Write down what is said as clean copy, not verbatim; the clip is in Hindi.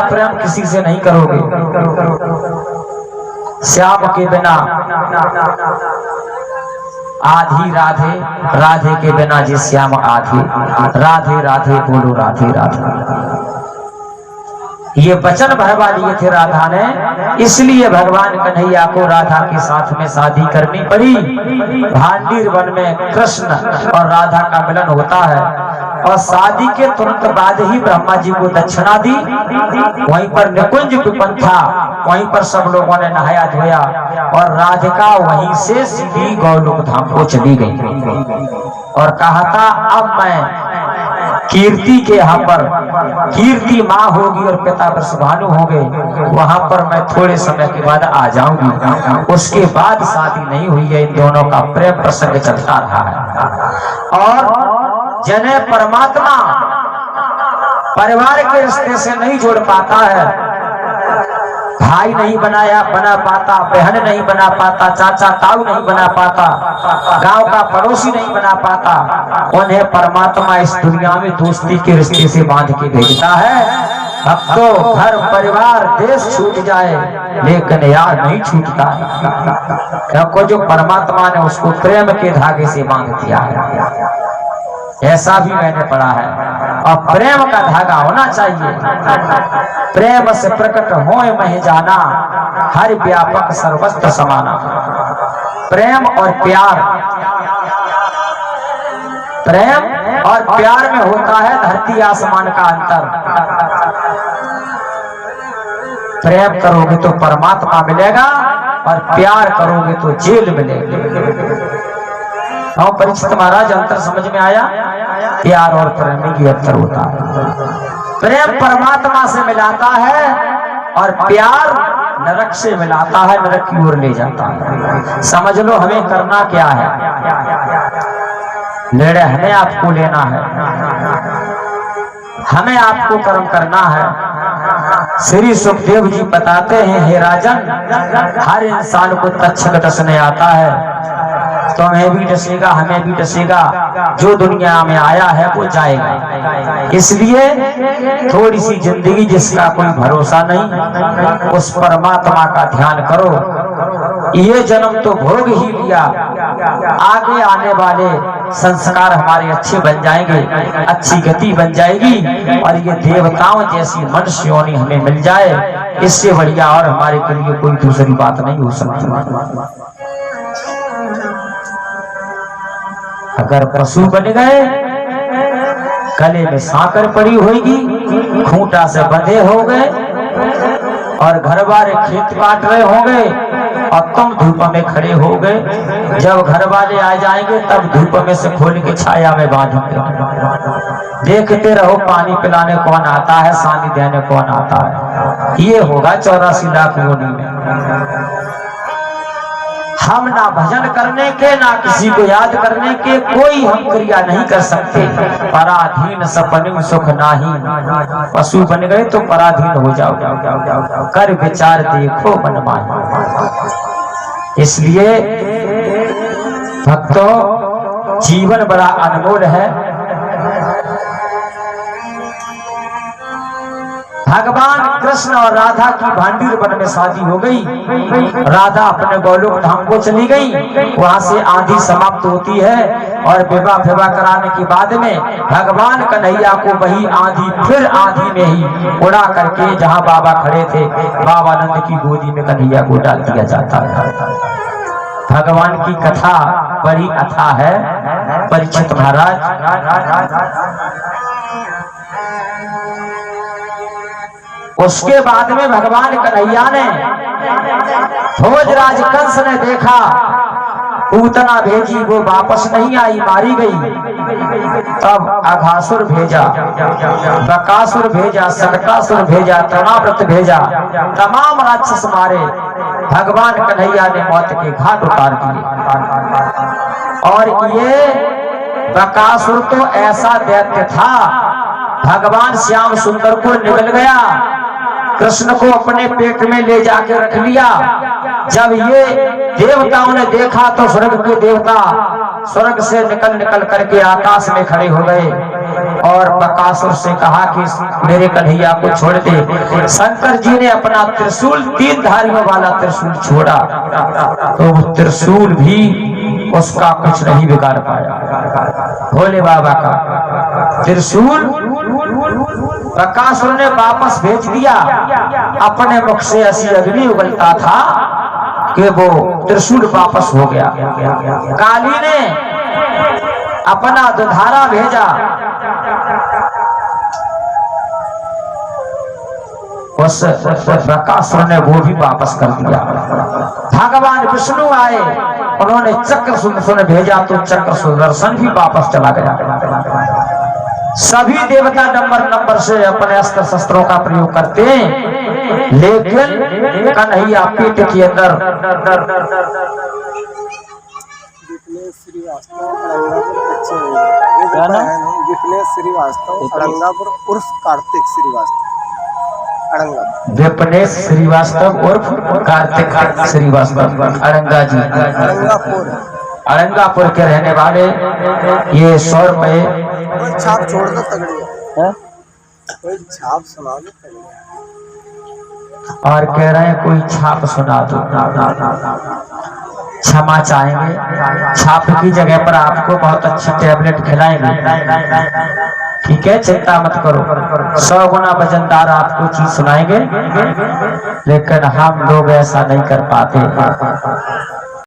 प्रेम किसी से नहीं करोगे। श्याम के बिना आधी राधे, राधे के बिना जी श्याम आधे, राधे राधे बोलो राधे राधे। ये वचन भरवा लिए थे राधा ने, इसलिए भगवान कन्हैया को राधा के साथ में शादी करनी पड़ी। भांडीर वन में कृष्ण और राधा का मिलन होता है और शादी के तुरंत बाद ही ब्रह्मा जी को दक्षिणा दी। वहीं पर निकुंज विपन था, वहीं पर सब लोगों ने नहाया धोया और राधिका वहीं से सीधी गौलोक धाम को चली गई और कहा था अब मैं कीर्ति के यहाँ पर कीर्ति माँ होगी और पिता वृषभानु होंगे, वहां पर मैं थोड़े समय के बाद आ जाऊंगी। उसके बाद शादी नहीं हुई है। इन दोनों का प्रेम प्रसंग चलता रहा है और जने परमात्मा परिवार के रिश्ते से नहीं जोड़ पाता है, भाई नहीं बना पाता, बहन नहीं बना पाता, चाचा ताऊ नहीं बना पाता, गांव का पड़ोसी नहीं बना पाता, उन्हें परमात्मा इस दुनिया में दोस्ती के रिश्ते से बांध के भेजता है। अब तो घर परिवार देश छूट जाए लेकिन यार नहीं छूटता, क्योंकि जो परमात्मा ने उसको प्रेम के धागे से बांध दिया है। ऐसा भी मैंने पढ़ा है और प्रेम का धागा होना चाहिए। प्रेम से प्रकट होए मह जाना, हर व्यापक सर्वस्त्र समाना। प्रेम और प्यार, प्रेम और प्यार में होता है धरती आसमान का अंतर। प्रेम करोगे तो परमात्मा मिलेगा और प्यार करोगे तो जेल मिलेगी। हाँ परीक्षित महाराज, अंतर समझ में आया? प्यार और प्रेम में ही अंतर होता है। प्रेम परमात्मा से मिलाता है और प्यार नरक से मिलाता है, नरक की ओर ले जाता है। समझ लो हमें करना क्या है, निर्णय हमें आपको लेना है, हमें आपको कर्म करना है। श्री सुखदेव जी बताते हैं, हे राजन, हर इंसान को तक्षक डसने आता है, तुम्हें भी डसेगा, हमें भी डसेगा। जो दुनिया में आया है वो जाएगा, इसलिए थोड़ी सी जिंदगी जिसका कोई भरोसा नहीं, उस परमात्मा का ध्यान करो। ये जन्म तो भोग ही लिया, आगे आने वाले संस्कार हमारे अच्छे बन जाएंगे, अच्छी गति बन जाएगी और ये देवताओं जैसी मनुष्य योनि हमें मिल जाए, इससे बढ़िया और हमारे के लिए कोई दूसरी बात नहीं हो सकती। अगर पशु बन गए, गले में सांकर पड़ी होगी, खूंटा से बंधे हो गए और घर वाले खेत काट रहे होंगे और तुम धूप में खड़े हो गए, जब घर वाले आ जाएंगे तब धूप में से खोल के छाया में बांधोगे। देखते रहो पानी पिलाने कौन आता है, सानी देने कौन आता है। ये होगा 84 लाख योनि में। हम ना भजन करने के, ना किसी को याद करने के कोई हम क्रिया नहीं कर सकते। पराधीन सपनिम सुख नाही, पशु बन गए तो पराधीन हो जाओ, कर विचार देखो मन माही। इसलिए भक्तों, जीवन बड़ा अनमोल है। भगवान कृष्ण और राधा की भांडीर वन में शादी हो गई। राधा अपने गौलोक धाम को चली गई, वहां से आंधी समाप्त होती है और विवाह कराने के बाद में भगवान कन्हैया को वही आंधी फिर आंधी में ही उड़ा करके जहां बाबा खड़े थे, बाबा नंद की गोदी में कन्हैया को डाल दिया जाता है। भगवान की कथा बड़ी अथा है। परीक्षित महाराज, उसके बाद में भगवान कन्हैया ने, भोजराज कंस ने देखा, पूतना भेजी, वो वापस नहीं आई, मारी गई। तब अघासुर भेजा, बकासुर भेजा, सकटासुर भेजा, तृणाव्रत भेजा, तमाम राक्षस मारे। भगवान कन्हैया ने मौत के घाट उतार दिए। और ये बकासुर तो ऐसा दैत्य था, भगवान श्याम सुंदर को निगल गया, कृष्ण को अपने पेट में ले जाके रख लिया। जब ये देवताओं ने देखा तो स्वर्ग के देवता स्वर्ग से निकल करके आकाश में खड़े हो गए और बकासुर से कहा कि मेरे कन्हैया को छोड़ दे। शंकर जी ने अपना त्रिशूल, 3 धारियों वाला त्रिशूल छोड़ा तो वो त्रिशूल भी उसका कुछ नहीं बिगाड़ पाया। भोले बाबा का त्रिशूल बकासुर ने वापस भेज दिया। अपने मुख से ऐसी अग्नि उगलता था कि वो त्रिशूल वापस हो गया। काली ने अपना दुधारा भेजा, उस बकासुर ने वो भी वापस कर दिया। भगवान विष्णु आए, उन्होंने चक्र सुदर्शन भेजा तो चक्र सुदर्शन भी वापस चला गया। सभी देवता नंबर से अपने अस्त्र शस्त्रों का प्रयोग करते हैं, लेकिन कन्हैया पेट के अंदर श्रीवास्तव अड़ंगापुर उर्फ कार्तिक श्रीवास्तव, विपनेश श्रीवास्तव उर्फ कार्तिक श्रीवास्तव अड़ंगा जी, अड़ंगापुर के रहने वाले। ये 100 रुपए कोई छाप छोड़ दो तगड़ी है, कोई छाप सुना दो और कह रहे हैं कोई छाप सुना दो। क्षमा चाहेंगे, छाप की जगह पर आपको बहुत अच्छी टैबलेट खिलाएंगे, ठीक है, चिंता मत करो। 100 गुना वजनदार आपको चीज सुनाएंगे, लेकिन हम लोग ऐसा नहीं कर पाते।